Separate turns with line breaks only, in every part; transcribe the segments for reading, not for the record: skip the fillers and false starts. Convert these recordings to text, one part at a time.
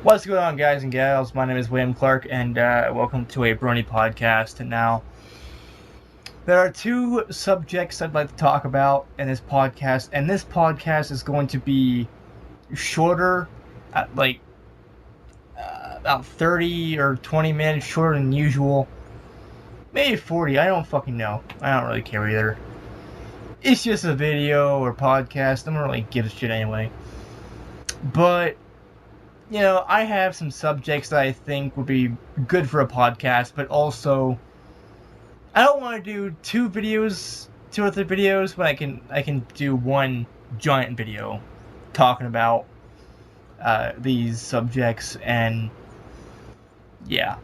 What's going on, guys and gals? My name is William Clark, and welcome to a Brony podcast. And now, there are two subjects I'd like to talk about in this podcast, and this podcast is going to be shorter, about 30 or 20 minutes shorter than usual. Maybe 40, I don't fucking know. I don't really care either. It's just a video or podcast, I don't really give a shit anyway. But I have some subjects that I think would be good for a podcast, but also I don't want to do two or three videos, but I can do one giant video talking about these subjects, and yeah.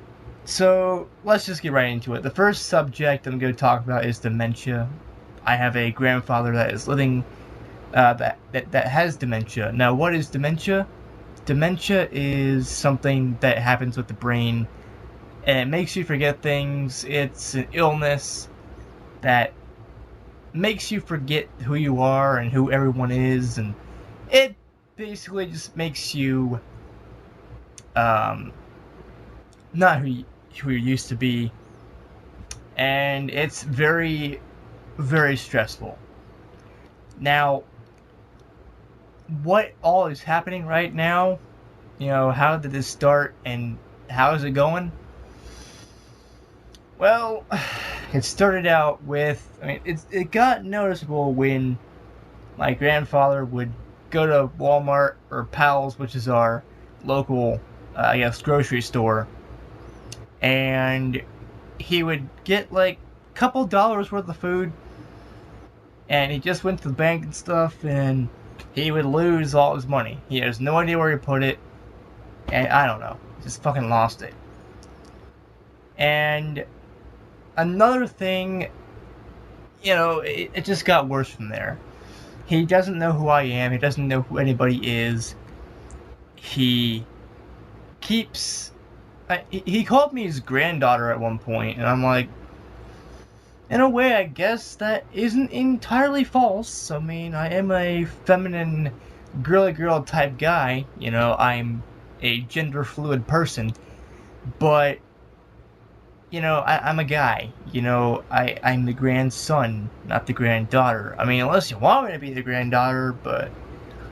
So let's just get right into it. The first subject I'm going to talk about is dementia. I have a grandfather that is living that has dementia. Now, what is dementia? Dementia is something that happens with the brain, and it makes you forget things. It's an illness that makes you forget who you are and who everyone is, and it basically just makes you not who you used to be, and it's very, very stressful. Now, what all is happening right now, how did this start and how is it going? Well, it started out with, it got noticeable when my grandfather would go to Walmart or Powell's, which is our local, grocery store, and he would get like a couple dollars worth of food, and he just went to the bank and stuff, and he would lose all his money. He has no idea where he put it, and I don't know. He just fucking lost it. And another thing, it just got worse from there. He doesn't know who I am. He doesn't know who anybody is. He keeps... he called me his granddaughter at one point, and I'm like, in a way, I guess that isn't entirely false. I mean, I am a feminine, girly girl type guy. I'm a gender fluid person. But, I'm a guy. I'm the grandson, not the granddaughter. I mean, unless you want me to be the granddaughter, but...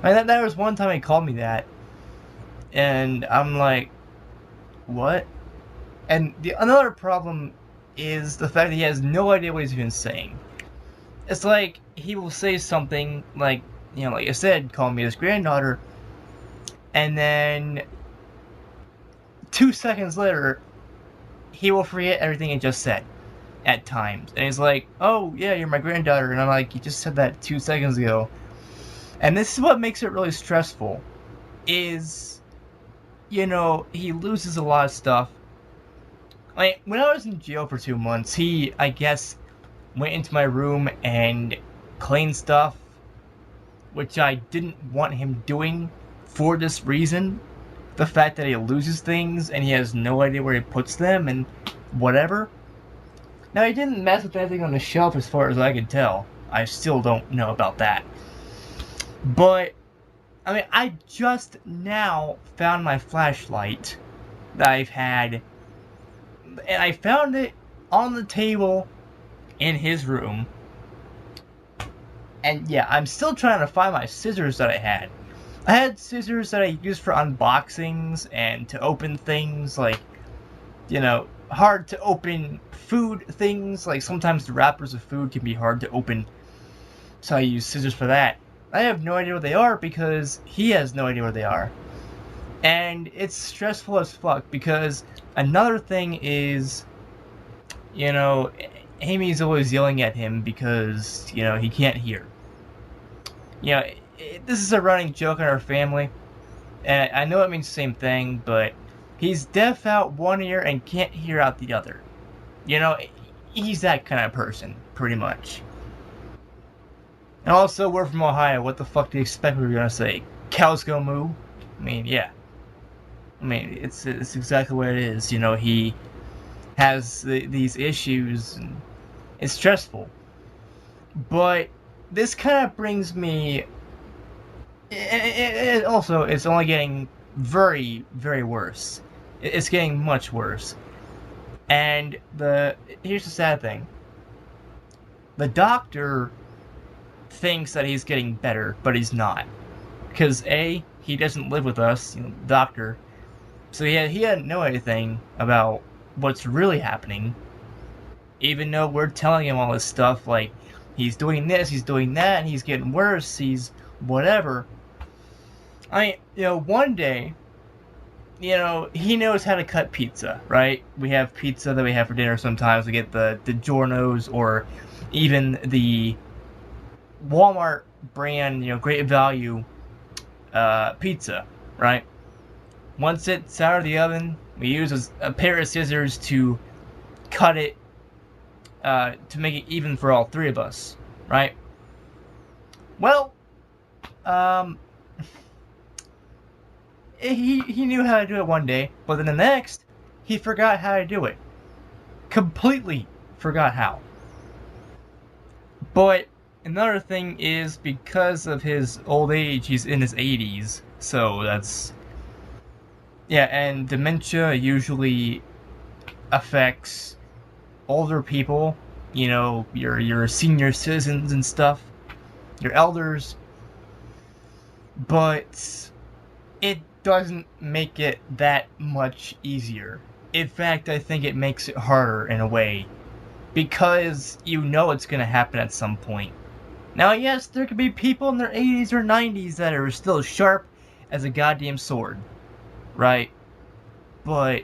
there was one time he called me that. And I'm like, what? And another problem is the fact that he has no idea what he's even saying. It's like, he will say something like, like I said, call me his granddaughter, and then 2 seconds later, he will forget everything he just said, at times. And he's like, oh, yeah, you're my granddaughter, and I'm like, you just said that 2 seconds ago. And this is what makes it really stressful, is, he loses a lot of stuff. Like, when I was in jail for 2 months, he, I guess, went into my room and cleaned stuff, which I didn't want him doing for this reason. The fact that he loses things and he has no idea where he puts them and whatever. Now, he didn't mess with anything on the shelf as far as I can tell. I still don't know about that. But, I just now found my flashlight that I've had, and I found it on the table in his room. And yeah, I'm still trying to find my scissors that I had. I had scissors that I used for unboxings and to open things like, hard to open food things. Like, sometimes the wrappers of food can be hard to open, so I use scissors for that. I have no idea what they are because he has no idea where they are. And it's stressful as fuck because another thing is, Amy's always yelling at him because, he can't hear. This is a running joke in our family, and I know it means the same thing, but he's deaf out one ear and can't hear out the other. He's that kind of person, pretty much. And also, we're from Ohio. What the fuck do you expect we were gonna say? Cows go moo? Yeah. It's exactly what it is. He has these issues, and it's stressful. But this kind of brings me... also, it's only getting very, very worse. It's getting much worse. And here's the sad thing. The doctor thinks that he's getting better, but he's not. Because A, he doesn't live with us, the doctor. So he didn't know anything about what's really happening. Even though we're telling him all this stuff, like, he's doing this, he's doing that, and he's getting worse, he's whatever. One day, he knows how to cut pizza, right? We have pizza that we have for dinner sometimes. We get the DiGiorno's or even the Walmart brand, Great Value pizza, right? Once it's out of the oven, we use a pair of scissors to cut it to make it even for all three of us, right? Well, he knew how to do it one day, but then the next, he forgot how to do it. Completely forgot how. But another thing is, because of his old age, he's in his 80s, so that's... Yeah, and dementia usually affects older people, your senior citizens and stuff, your elders, but it doesn't make it that much easier. In fact, I think it makes it harder in a way, because it's going to happen at some point. Now, yes, there could be people in their 80s or 90s that are still sharp as a goddamn sword, right? But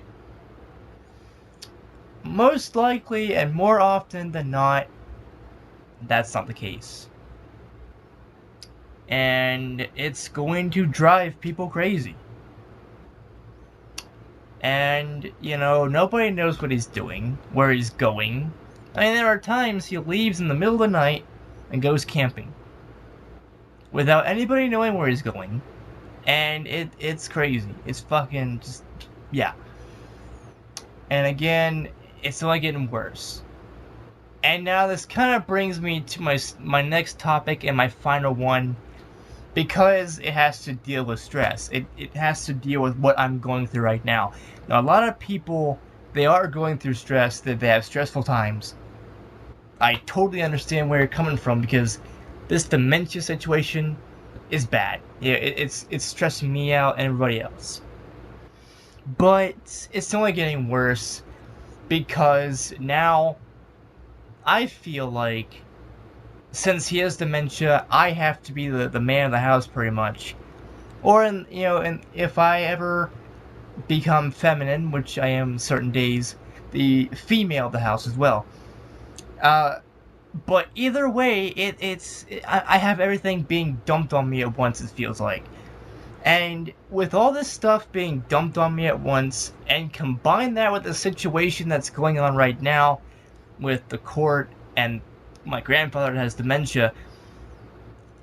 most likely and more often than not, that's not the case. And it's going to drive people crazy. And, nobody knows what he's doing, where he's going. There are times he leaves in the middle of the night and goes camping without anybody knowing where he's going. And it's crazy. It's fucking just, yeah. And again, it's only getting worse. And now this kind of brings me to my next topic and my final one, because it has to deal with stress. It has to deal with what I'm going through right now. Now, a lot of people, they are going through stress, that they have stressful times. I totally understand where you're coming from, because this dementia situation is bad. It's stressing me out and everybody else. But it's only getting worse, because now I feel like, since he has dementia, I have to be the man of the house pretty much. Or and if I ever become feminine, which I am certain days, the female of the house as well. But either way, I have everything being dumped on me at once, it feels like. And with all this stuff being dumped on me at once, and combine that with the situation that's going on right now with the court and my grandfather has dementia,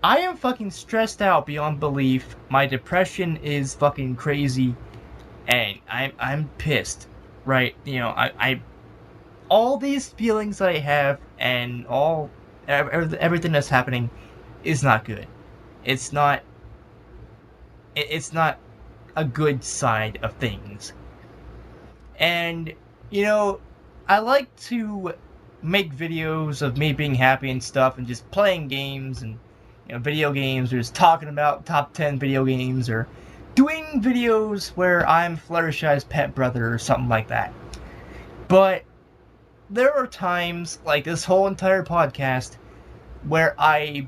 I am fucking stressed out beyond belief. My depression is fucking crazy, and I'm pissed, right? I all these feelings that I have and everything that's happening is not good. It's not a good side of things. And I like to make videos of me being happy and stuff, and just playing games and video games, or just talking about top 10 video games, or doing videos where I'm Fluttershy's pet brother or something like that. But there are times, like this whole entire podcast, where I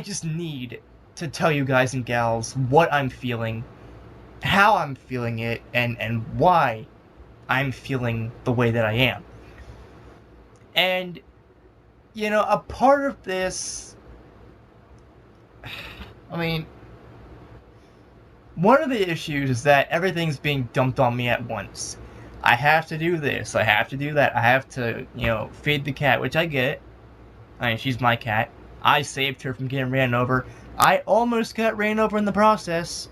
just need to tell you guys and gals what I'm feeling, how I'm feeling it, and why I'm feeling the way that I am. And, a part of this, one of the issues is that everything's being dumped on me at once. I have to do this, I have to do that, I have to, feed the cat, which I get. She's my cat. I saved her from getting ran over. I almost got ran over in the process.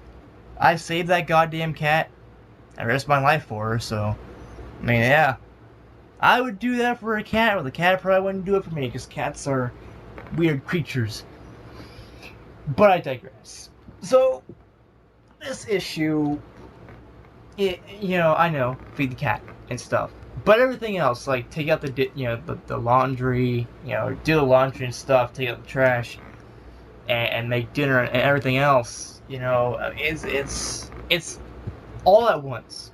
I saved that goddamn cat. I risked my life for her, so... yeah. I would do that for a cat, but the cat probably wouldn't do it for me, because cats are weird creatures. But I digress. So, this issue, I know, feed the cat and stuff. But everything else, like take out the laundry, do the laundry and stuff, take out the trash, and make dinner and everything else, it's all at once.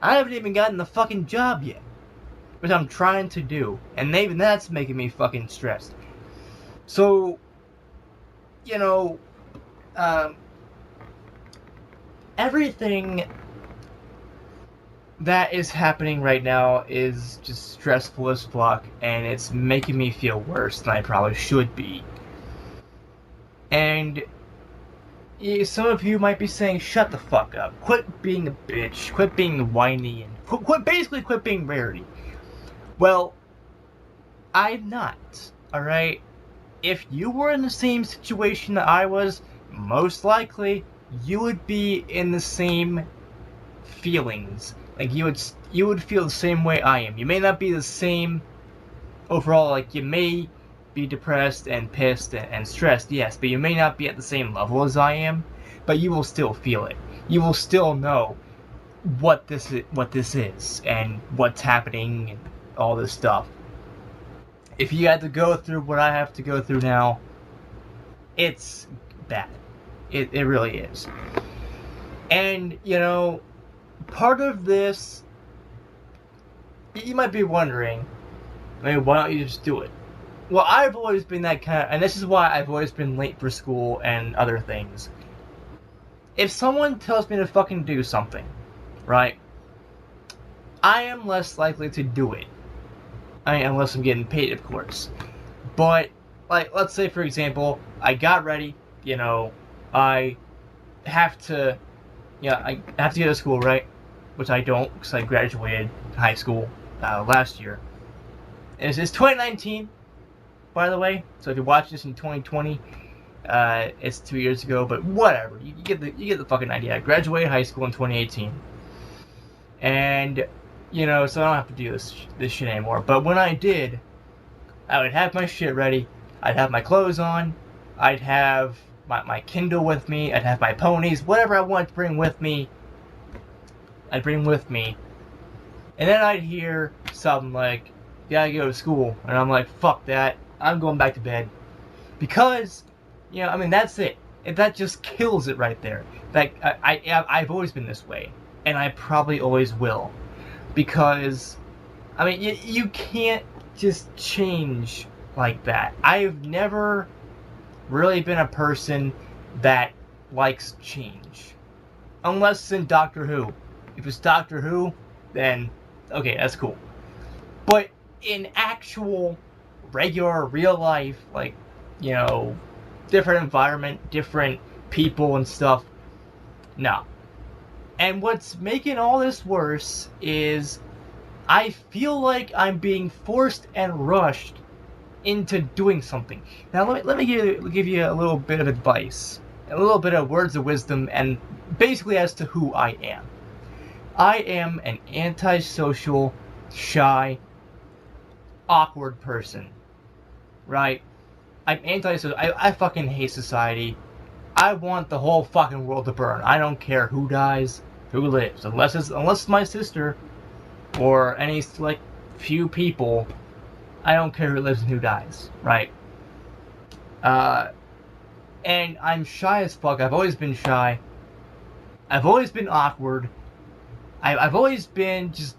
I haven't even gotten the fucking job yet, which I'm trying to do, and even that's making me fucking stressed. So, everything that is happening right now is just stressful as fuck, and it's making me feel worse than I probably should be. And some of you might be saying, shut the fuck up, quit being a bitch, quit being whiny, and quit being Rarity. Well, I'm not, alright? If you were in the same situation that I was, most likely you would be in the same feelings. Like, you would feel the same way I am. You may not be the same overall, like, you may be depressed and pissed and stressed, yes, but you may not be at the same level as I am, but you will still feel it. You will still know what this is and what's happening and all this stuff. If you had to go through what I have to go through now, it's bad. It really is. And, part of this, you might be wondering, why don't you just do it? Well, I've always been that kind of, and this is why I've always been late for school and other things. If someone tells me to fucking do something, right, I am less likely to do it. Unless I'm getting paid, of course. But, like, let's say, for example, I got ready, I have to go to school, right? Which I don't, because I graduated high school last year. And it's 2019, by the way. So if you watch this in 2020, it's 2 years ago. But whatever, you get the fucking idea. I graduated high school in 2018, and so I don't have to do this shit anymore. But when I did, I would have my shit ready. I'd have my clothes on. I'd have my Kindle with me. I'd have my ponies, whatever I wanted to bring with me. I'd bring with me. And then I'd hear something like, "You gotta go to school," and I'm like, "Fuck that! I'm going back to bed," because, that's it. That just kills it right there. Like I've always been this way, and I probably always will, because, you can't just change like that. I've never really been a person that likes change, unless it's in Doctor Who. If it's Doctor Who, then okay, that's cool. But in actual, regular, real life, like, different environment, different people and stuff, no. And what's making all this worse is I feel like I'm being forced and rushed into doing something. Now let me give you a little bit of advice, a little bit of words of wisdom, and basically as to who I am. I am an antisocial, shy, awkward person, right? I'm antisocial. I fucking hate society. I want the whole fucking world to burn. I don't care who dies, who lives, unless it's my sister or any few people. I don't care who lives and who dies, right? And I'm shy as fuck. I've always been shy. I've always been awkward. I've always been just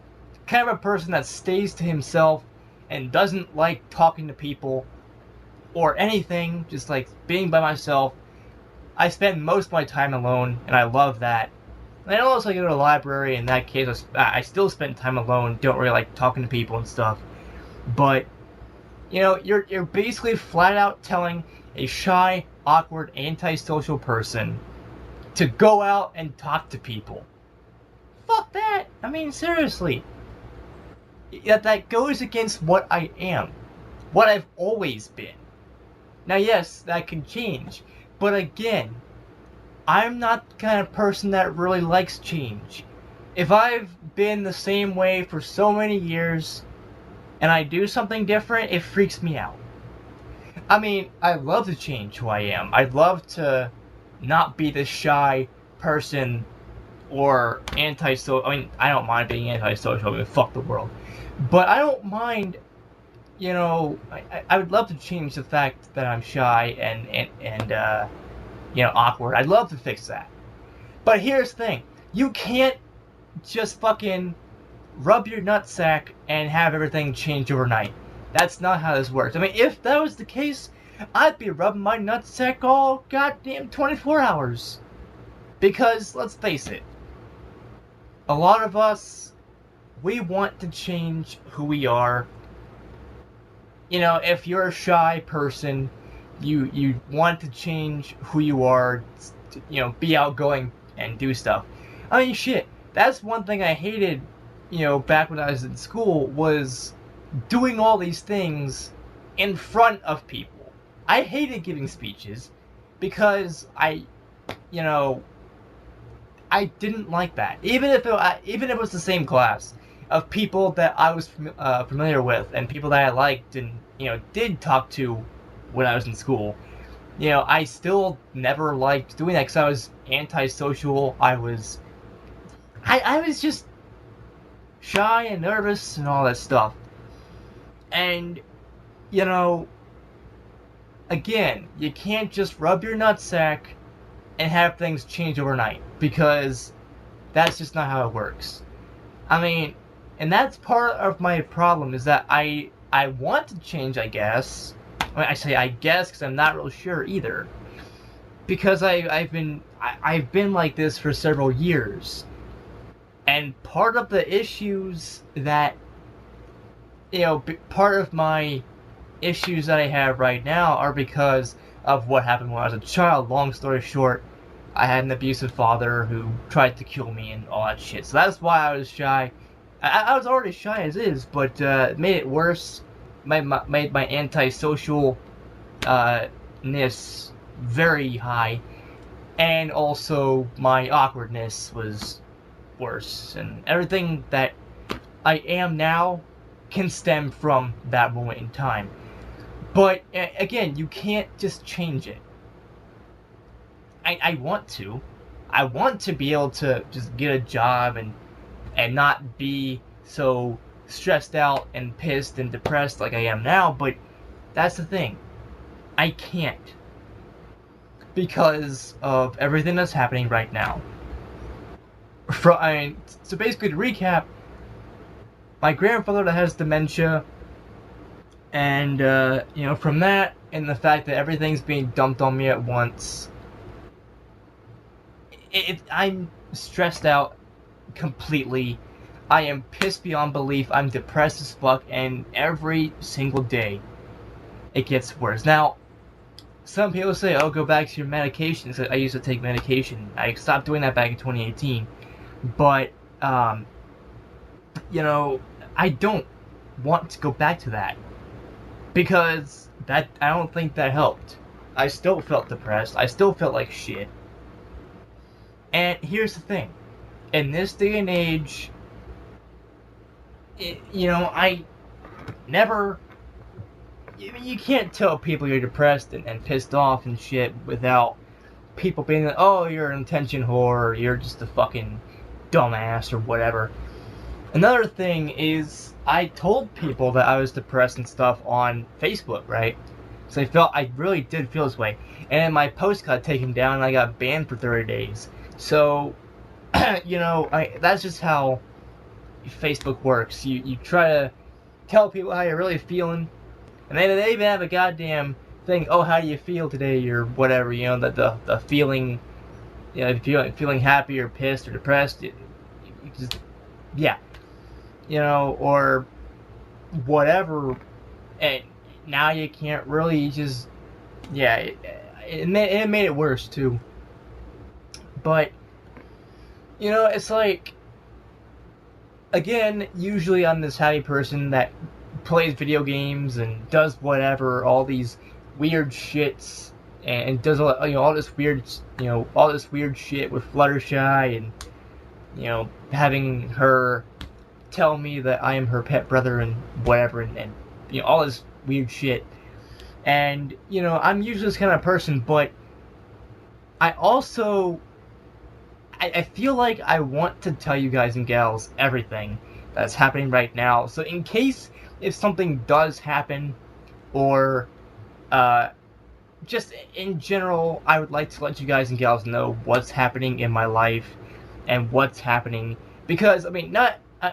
kind of a person that stays to himself and doesn't like talking to people or anything, just like being by myself. I spend most of my time alone, and I love that. And I also go to the library. In that case, I still spend time alone, don't really like talking to people and stuff. But, you're basically flat out telling a shy, awkward, antisocial person to go out and talk to people. Fuck that! Seriously. That goes against what I am. What I've always been. Now, yes, that can change. But again, I'm not the kind of person that really likes change. If I've been the same way for so many years, and I do something different, it freaks me out. I love to change who I am. I'd love to not be this shy, person or antisocial. I mean, I don't mind being antisocial. I mean, fuck the world. But I don't mind, you know, I would love to change the fact that I'm shy and you know, awkward. I'd love to fix that. But here's the thing. You can't just fucking rub your nutsack and have everything change overnight. That's not how this works. I mean, if that was the case, I'd be rubbing my nutsack all goddamn 24 hours. Because, let's face it, a lot of us, we want to change who we are. You know, if you're a shy person, you want to change who you are, to, you know, be outgoing and do stuff. I mean, shit, that's one thing I hated, you know, back when I was in school, was doing all these things in front of people. I hated giving speeches because you know, I didn't like that. Even if it was the same class of people that I was familiar with and people that I liked and, you know, did talk to when I was in school, you know, I still never liked doing that because I was antisocial. I was just shy and nervous and all that stuff. And, you know, again, you can't just rub your nutsack and have things change overnight, because that's just not how it works. I mean, and that's part of my problem, is that I want to change, I guess. I mean, I say I guess because I'm not real sure either. Because I've been like this for several years. And part of the issues that, you know, part of my issues that I have right now are because of what happened when I was a child. Long story short, I had an abusive father who tried to kill me and all that shit. So that's why I was shy. I was already shy as is, but it made it worse. Made my antisocial ness very high, and also my awkwardness was worse. And everything that I am now can stem from that moment in time. But again, you can't just change it. I want to. I want to be able to just get a job and not be so stressed out and pissed and depressed like I am now, but that's the thing. I can't. Because of everything that's happening right now. So basically, to recap, my grandfather that has dementia, and you know, from that, and the fact that everything's being dumped on me at once, I'm stressed out completely. I am pissed beyond belief. I'm depressed as fuck, and every single day it gets worse. Now, some people say, "Oh, go back to your medications." I used to take medication. I stopped doing that back in 2018, but you know, I don't want to go back to that, because I don't think that helped. I still felt depressed. I still felt like shit. And here's the thing. In this day and age, you know, I never... You can't tell people you're depressed and pissed off and shit without people being like, "Oh, you're an attention whore, or you're just a fucking dumbass," or whatever. Another thing is, I told people that I was depressed and stuff on Facebook, right? So I really did feel this way. And then my post got taken down and I got banned for 30 days. So, you know, that's just how Facebook works. You try to tell people how you're really feeling, and they even have a goddamn thing, "Oh, how do you feel today?" or whatever, you know, the feeling, you know, feeling happy or pissed or depressed, you just, yeah, you know, or whatever. And now you can't really just, yeah, it made it worse too. But, you know, it's like, again, usually I'm this happy person that plays video games and does whatever, all these weird shits, and does all, you know, all this weird shit with Fluttershy, and, you know, having her tell me that I am her pet brother and whatever, and you know, all this weird shit. And, you know, I'm usually this kind of person, but I also I feel like I want to tell you guys and gals everything that's happening right now. So in case if something does happen, or uh, just in general, I would like to let you guys and gals know what's happening in my life and what's happening. Because, I mean,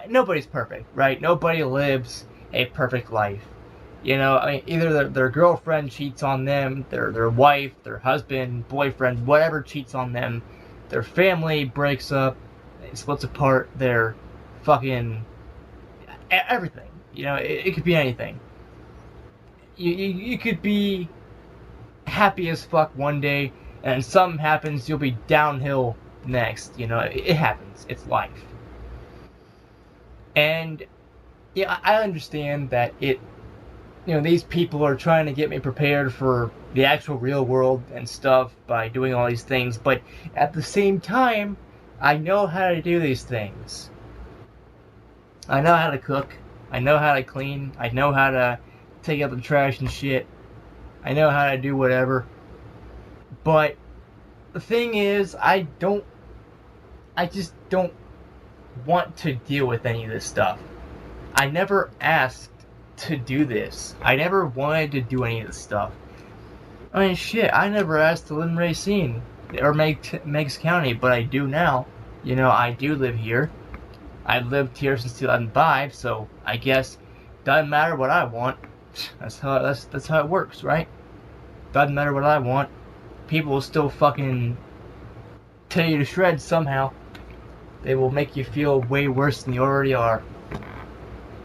nobody's perfect, right? Nobody lives a perfect life. You know, I mean, either their girlfriend cheats on them, their wife, their husband, boyfriend, whatever cheats on them, their family breaks up, it splits apart, their fucking everything. You know, it could be anything. You could be happy as fuck one day, and something happens, you'll be downhill next. You know, it happens. It's life. And yeah, I understand that these people are trying to get me prepared for the actual real world and stuff by doing all these things, but at the same time, I know how to do these things. I know how to cook. I know how to clean. I know how to take out the trash and shit. I know how to do whatever. But the thing is, I just don't want to deal with any of this stuff. I never asked to do this. I never wanted to do any of this stuff. I mean, shit, I never asked to live in Racine or Meigs County, but I do now. You know, I do live here. I've lived here since 2005, so I guess doesn't matter what I want. That's how it works, right? Doesn't matter what I want. People will still fucking tear you to shreds somehow. They will make you feel way worse than you already are.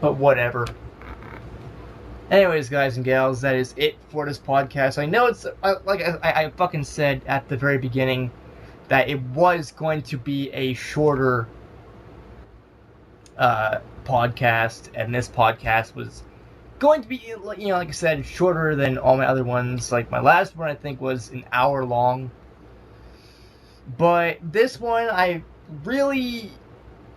But whatever. Anyways, guys and gals, that is it for this podcast. I know it's, like I fucking said at the very beginning, that it was going to be a shorter podcast, and this podcast was going to be, you know, like I said, shorter than all my other ones. Like, my last one, I think, was an hour long. But this one, I really,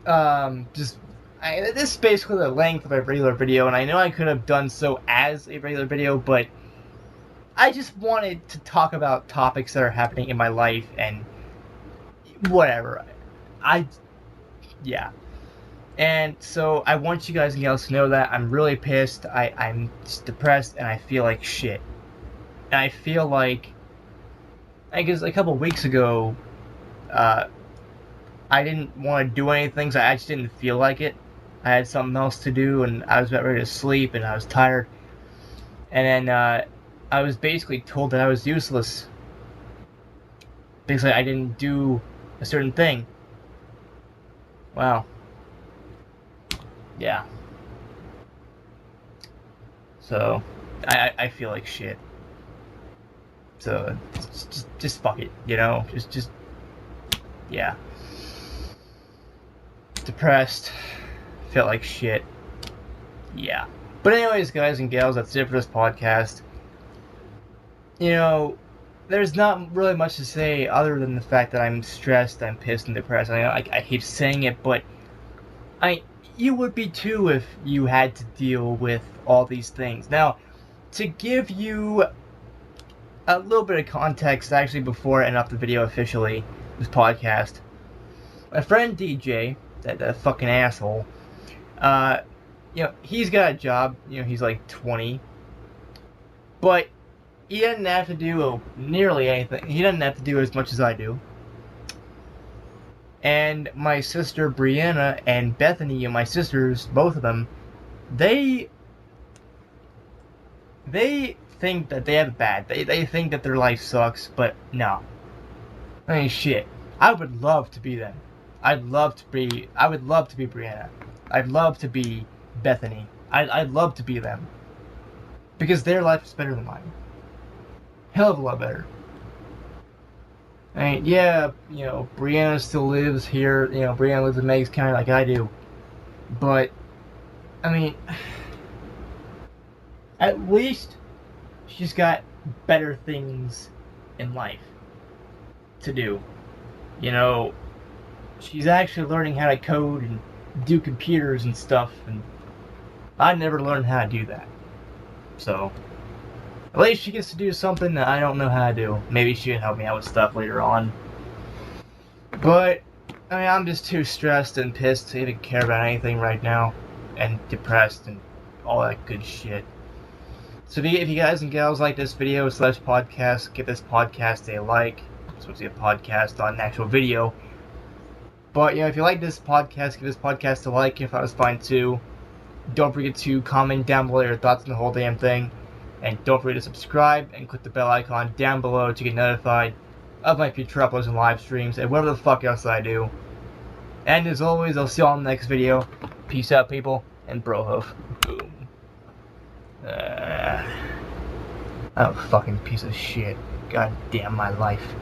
this is basically the length of a regular video, and I know I could have done so as a regular video, but I just wanted to talk about topics that are happening in my life, and whatever. Yeah. And so I want you guys and gals to know that I'm really pissed. I'm just depressed, and I feel like shit. And I feel like, I guess a couple weeks ago, I didn't want to do anything, so I just didn't feel like it. I had something else to do, and I was about ready to sleep, and I was tired. And then I was basically told that I was useless. Basically, I didn't do a certain thing. Wow. Yeah. So, I feel like shit. So, just fuck it, you know? Just, yeah. Depressed. Felt like shit. Yeah. But anyways, guys and gals, that's it for this podcast. You know, there's not really much to say other than the fact that I'm stressed, I'm pissed, and depressed. I know I keep saying it, but you would be too if you had to deal with all these things. Now, to give you a little bit of context, actually, before I end up the video officially, this podcast, my friend DJ, that fucking asshole, you know, he's got a job, you know, he's like 20, but he doesn't have to do nearly anything. He doesn't have to do as much as I do. And my sister Brianna and Bethany, and my sisters, both of them, they think that they have it bad. They think that their life sucks, but no. I mean, shit. I would love to be them. I would love to be Brianna. I'd love to be Bethany. I'd love to be them. Because their life is better than mine. Hell of a lot better. I mean, yeah, you know, Brianna still lives here. You know, Brianna lives in Meigs County like I do. But, I mean, at least she's got better things in life to do. You know, she's actually learning how to code and do computers and stuff, and I never learned how to do that. So, at least she gets to do something that I don't know how to do. Maybe she can help me out with stuff later on. But, I mean, I'm just too stressed and pissed to even care about anything right now, and depressed and all that good shit. So if you guys and gals like this video / podcast, give this podcast a like. So it's a podcast, not an actual video. But, if you like this podcast, give this podcast a like. If I was fine too. Don't forget to comment down below your thoughts on the whole damn thing. And don't forget to subscribe and click the bell icon down below to get notified of my future uploads and live streams and whatever the fuck else I do. And as always, I'll see you all in the next video. Peace out, people, and brohoof. Boom. I'm a fucking piece of shit. God damn my life.